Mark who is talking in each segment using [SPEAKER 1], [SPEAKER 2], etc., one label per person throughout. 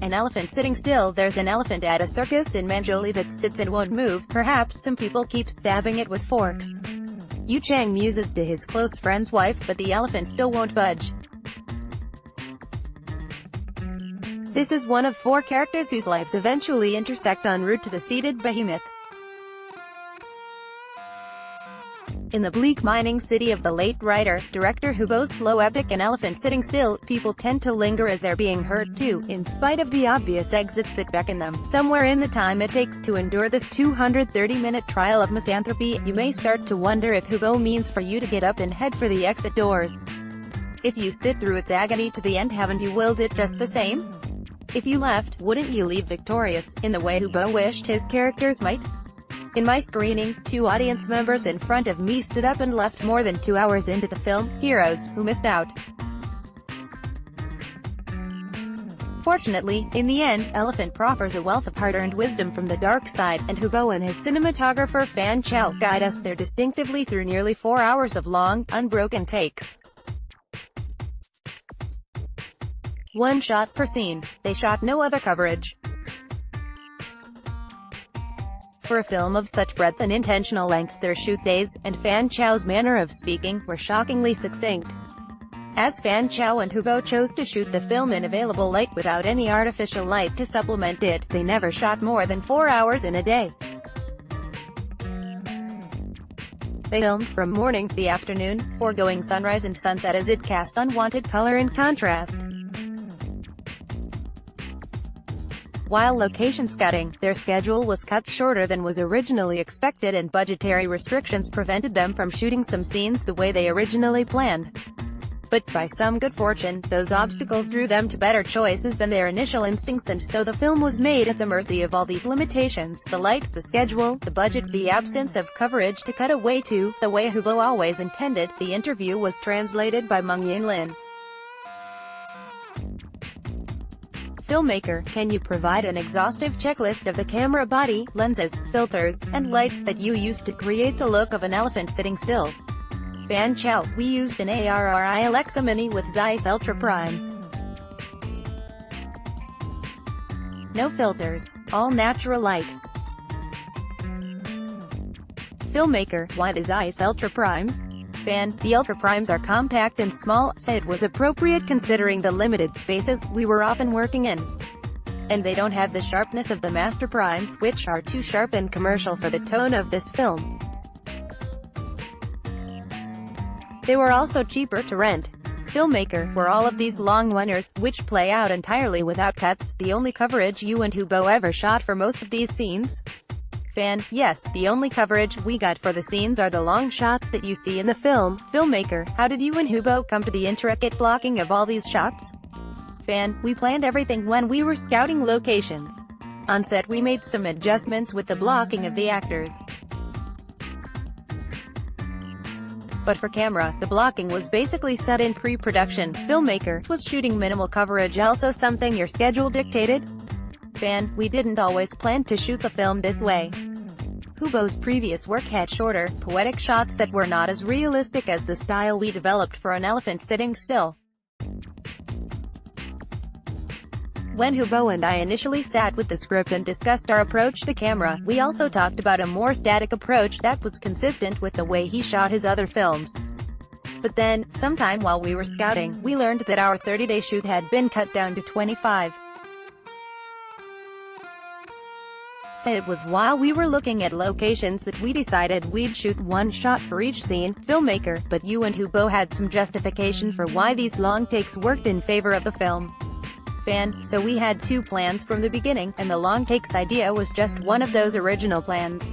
[SPEAKER 1] An elephant sitting still. There's an elephant at a circus in Manzhouli that sits and won't move. Perhaps some people keep stabbing it with forks. Cheng muses to his close friend's wife, but the elephant still won't budge. This is one of 4 characters whose lives eventually intersect en route to the seated behemoth. In the bleak mining city of the late writer-director Hubo's slow epic An Elephant Sitting Still, people tend to linger as they're being hurt too, in spite of the obvious exits that beckon them. Somewhere in the time it takes to endure this 230-minute trial of misanthropy, you may start to wonder if Hubo means for you to get up and head for the exit doors. If you sit through its agony to the end, haven't you willed it just the same? If you left, wouldn't you leave victorious, in the way Hubo wished his characters might? In my screening, 2 audience members in front of me stood up and left more than 2 hours into the film. Heroes who missed out. Fortunately, in the end, Elephant proffers a wealth of hard-earned wisdom from the dark side, and Hubo and his cinematographer fan Chao guide us there distinctively through nearly 4 hours of long, unbroken takes. 1 shot per scene. They shot no other coverage. For a film of such breadth and intentional length, their shoot days, and Fan Chao's manner of speaking, were shockingly succinct. As Fan Chao and Hubo chose to shoot the film in available light without any artificial light to supplement it, they never shot more than 4 hours in a day. They filmed from morning to the afternoon, foregoing sunrise and sunset as it cast unwanted color and contrast. While location scouting, their schedule was cut shorter than was originally expected, and budgetary restrictions prevented them from shooting some scenes the way they originally planned. But by some good fortune, those obstacles drew them to better choices than their initial instincts, and so the film was made at the mercy of all these limitations: the light, the schedule, the budget, the absence of coverage to cut away to, the way Hubo always intended. The interview was translated by Meng Lin. Filmmaker, can you provide an exhaustive checklist of the camera body, lenses, filters, and lights that you used to create the look of An Elephant Sitting Still? Fan Chao, we used an ARRI Alexa Mini with Zeiss Ultra Primes. No filters. All natural light. Filmmaker, why the Zeiss Ultra Primes? Fan, the Ultra Primes are compact and small, so it was appropriate considering the limited spaces we were often working in. And they don't have the sharpness of the Master Primes, which are too sharp and commercial for the tone of this film. They were also cheaper to rent. Filmmaker, were all of these long runners, which play out entirely without cuts, the only coverage you and Hubo ever shot for most of these scenes? Fan, yes, the only coverage we got for the scenes are the long shots that you see in the film. Filmmaker, how did you and Hubo come to the intricate blocking of all these shots? Fan, we planned everything when we were scouting locations. On set we made some adjustments with the blocking of the actors. But for camera, the blocking was basically set in pre-production. Filmmaker, was shooting minimal coverage also something your schedule dictated? Fan, we didn't always plan to shoot the film this way. Hubo's previous work had shorter, poetic shots that were not as realistic as the style we developed for An Elephant Sitting Still. When Hubo and I initially sat with the script and discussed our approach to camera, we also talked about a more static approach that was consistent with the way he shot his other films. But then, sometime while we were scouting, we learned that our 30-day shoot had been cut down to 25. So it was while we were looking at locations that we decided we'd shoot 1 shot for each scene. Filmmaker, but you and Hubo had some justification for why these long takes worked in favor of the film. Fan, so we had 2 plans from the beginning, and the long takes idea was just one of those original plans.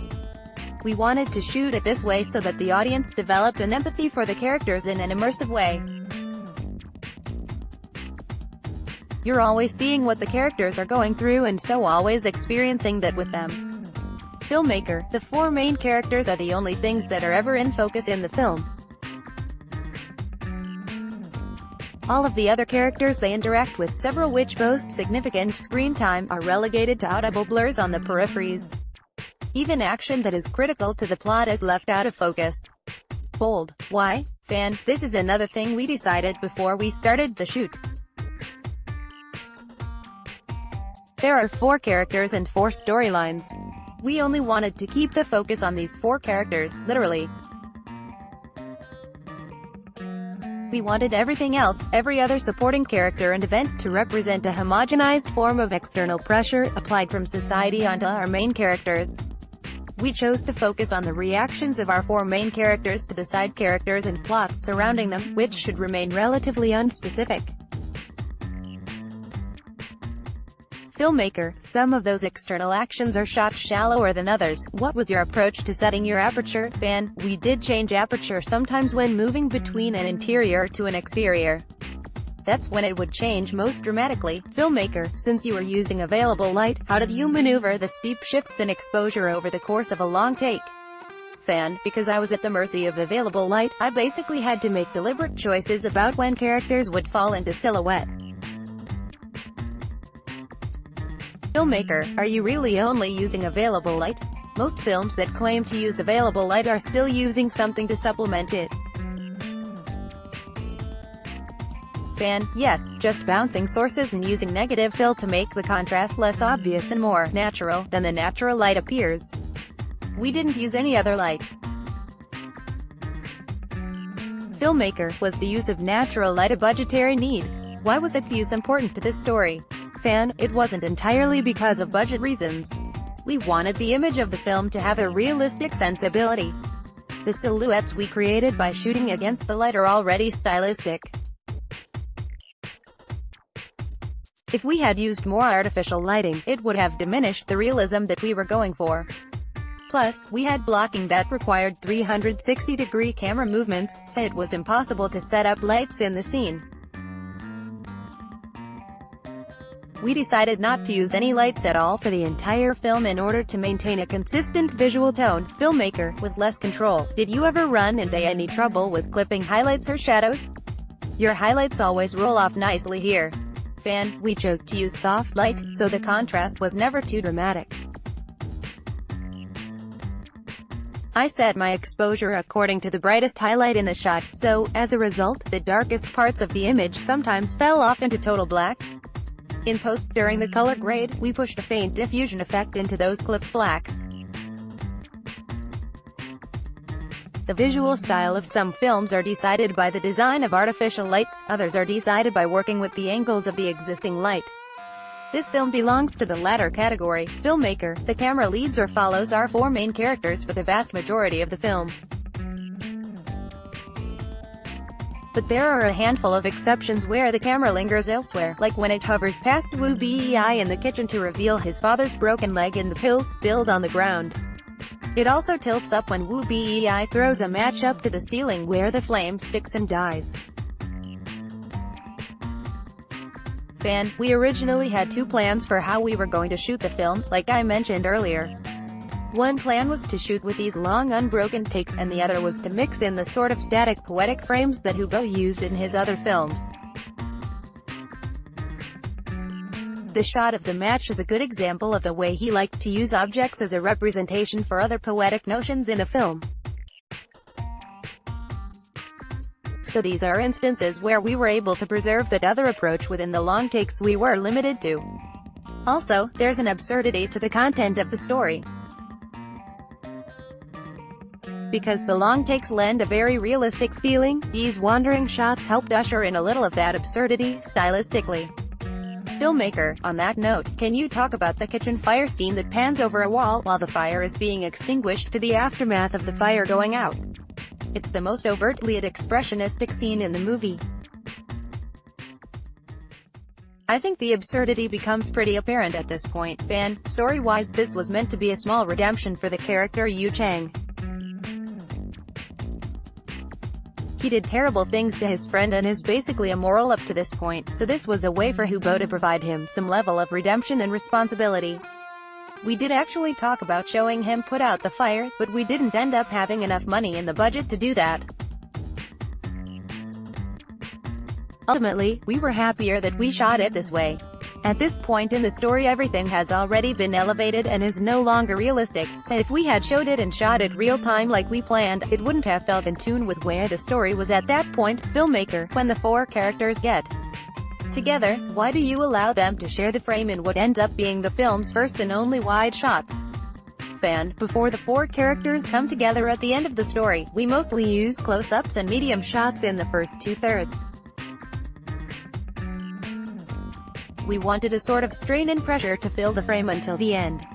[SPEAKER 1] We wanted to shoot it this way so that the audience developed an empathy for the characters in an immersive way. You're always seeing what the characters are going through and so always experiencing that with them. Filmmaker, the 4 main characters are the only things that are ever in focus in the film. All of the other characters they interact with, several which boast significant screen time, are relegated to audible blurs on the peripheries. Even action that is critical to the plot is left out of focus. Bold. Why? Fan, this is another thing we decided before we started the shoot. There are 4 characters and 4 storylines. We only wanted to keep the focus on these 4 characters, literally. We wanted everything else, every other supporting character and event, to represent a homogenized form of external pressure, applied from society onto our main characters. We chose to focus on the reactions of our 4 main characters to the side characters and plots surrounding them, which should remain relatively unspecific. Filmmaker, some of those external actions are shot shallower than others. What was your approach to setting your aperture? Fan, we did change aperture sometimes when moving between an interior to an exterior. That's when it would change most dramatically. Filmmaker, since you were using available light, how did you maneuver the steep shifts in exposure over the course of a long take? Fan, because I was at the mercy of available light, I basically had to make deliberate choices about when characters would fall into silhouette. Filmmaker, are you really only using available light? Most films that claim to use available light are still using something to supplement it. Fan, yes, just bouncing sources and using negative fill to make the contrast less obvious and more natural than the natural light appears. We didn't use any other light. Filmmaker, was the use of natural light a budgetary need? Why was its use important to this story? Fan, it wasn't entirely because of budget reasons. We wanted the image of the film to have a realistic sensibility. The silhouettes we created by shooting against the light are already stylistic. If we had used more artificial lighting, it would have diminished the realism that we were going for. Plus, we had blocking that required 360-degree camera movements, so it was impossible to set up lights in the scene. We decided not to use any lights at all for the entire film in order to maintain a consistent visual tone. Filmmaker, with less control, did you ever run into any trouble with clipping highlights or shadows? Your highlights always roll off nicely here. Fan, we chose to use soft light, so the contrast was never too dramatic. I set my exposure according to the brightest highlight in the shot, so, as a result, the darkest parts of the image sometimes fell off into total black. In post, during the color grade, we pushed a faint diffusion effect into those clipped blacks. The visual style of some films are decided by the design of artificial lights, others are decided by working with the angles of the existing light. This film belongs to the latter category. Filmmaker, the camera leads or follows our 4 main characters for the vast majority of the film. But there are a handful of exceptions where the camera lingers elsewhere, like when it hovers past Wu Bei in the kitchen to reveal his father's broken leg and the pills spilled on the ground. It also tilts up when Wu Bei throws a match up to the ceiling where the flame sticks and dies. Fan, we originally had 2 plans for how we were going to shoot the film, like I mentioned earlier. One plan was to shoot with these long unbroken takes, and the other was to mix in the sort of static poetic frames that Hubo used in his other films. The shot of the match is a good example of the way he liked to use objects as a representation for other poetic notions in the film. So these are instances where we were able to preserve that other approach within the long takes we were limited to. Also, there's an absurdity to the content of the story. Because the long takes lend a very realistic feeling, these wandering shots helped usher in a little of that absurdity, stylistically. Filmmaker, on that note, can you talk about the kitchen fire scene that pans over a wall while the fire is being extinguished to the aftermath of the fire going out? It's the most overtly expressionistic scene in the movie. I think the absurdity becomes pretty apparent at this point. Fan, story-wise, this was meant to be a small redemption for the character Cheng. He did terrible things to his friend and is basically immoral up to this point, so this was a way for Hubo to provide him some level of redemption and responsibility. We did actually talk about showing him put out the fire, but we didn't end up having enough money in the budget to do that. Ultimately, we were happier that we shot it this way. At this point in the story, everything has already been elevated and is no longer realistic, so if we had showed it and shot it real time like we planned, it wouldn't have felt in tune with where the story was at that point. Filmmaker, when the 4 characters get together, why do you allow them to share the frame in what ends up being the film's first and only wide shots? Fan, before the four characters come together at the end of the story, we mostly use close-ups and medium shots in the first two-thirds. We wanted a sort of strain and pressure to fill the frame until the end.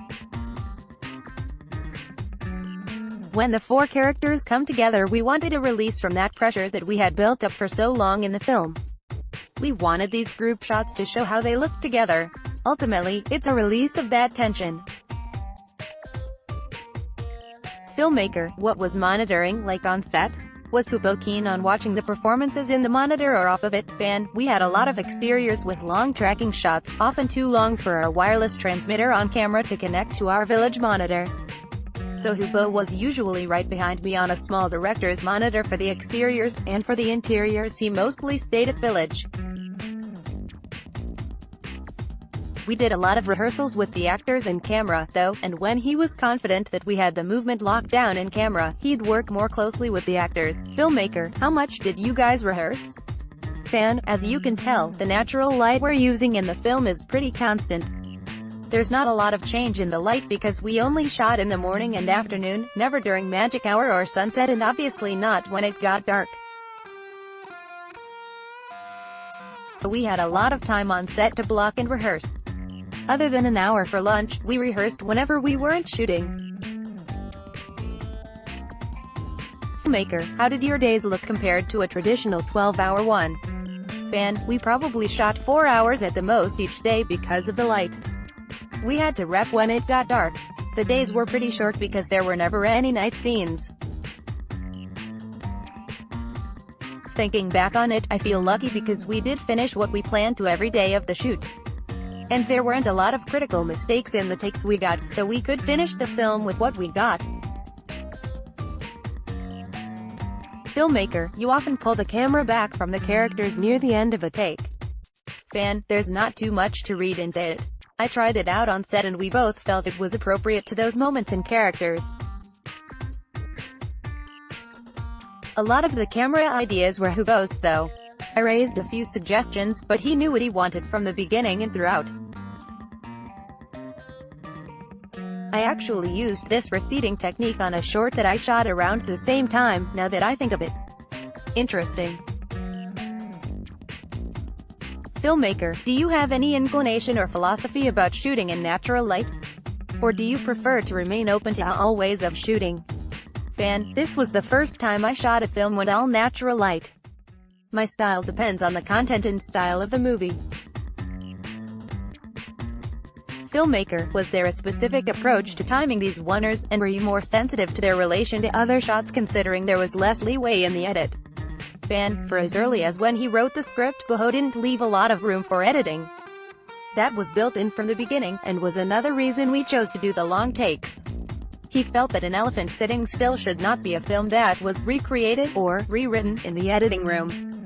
[SPEAKER 1] When the four characters come together, we wanted a release from that pressure that we had built up for so long in the film. We wanted these group shots to show how they look together. Ultimately, it's a release of that tension. Filmmaker, what was monitoring like on set? Was Hubo keen on watching the performances in the monitor or off of it? Fan, we had a lot of exteriors with long tracking shots, often too long for our wireless transmitter on camera to connect to our village monitor. So Hubo was usually right behind me on a small director's monitor for the exteriors, and for the interiors he mostly stayed at village. We did a lot of rehearsals with the actors and camera, though, and when he was confident that we had the movement locked down in camera, he'd work more closely with the actors. Filmmaker, how much did you guys rehearse? Fan, as you can tell, the natural light we're using in the film is pretty constant. There's not a lot of change in the light because we only shot in the morning and afternoon, never during magic hour or sunset, and obviously not when it got dark. So we had a lot of time on set to block and rehearse. Other than an hour for lunch, we rehearsed whenever we weren't shooting. Filmmaker, how did your days look compared to a traditional 12-hour one? Fan, we probably shot 4 hours at the most each day because of the light. We had to rep when it got dark. The days were pretty short because there were never any night scenes. Thinking back on it, I feel lucky because we did finish what we planned to every day of the shoot. And there weren't a lot of critical mistakes in the takes we got, so we could finish the film with what we got. Filmmaker, you often pull the camera back from the characters near the end of a take. Fan, there's not too much to read into it. I tried it out on set and we both felt it was appropriate to those moments and characters. A lot of the camera ideas were Hubo's, though. I raised a few suggestions, but he knew what he wanted from the beginning and throughout. I actually used this receding technique on a short that I shot around the same time, now that I think of it. Interesting. Filmmaker, do you have any inclination or philosophy about shooting in natural light? Or do you prefer to remain open to all ways of shooting? Fan, this was the first time I shot a film with all natural light. My style depends on the content and style of the movie. Filmmaker, was there a specific approach to timing these oneers, and were you more sensitive to their relation to other shots considering there was less leeway in the edit? Fan, for as early as when he wrote the script, Beho didn't leave a lot of room for editing. That was built in from the beginning, and was another reason we chose to do the long takes. He felt that an elephant sitting still should not be a film that was recreated, or rewritten, in the editing room.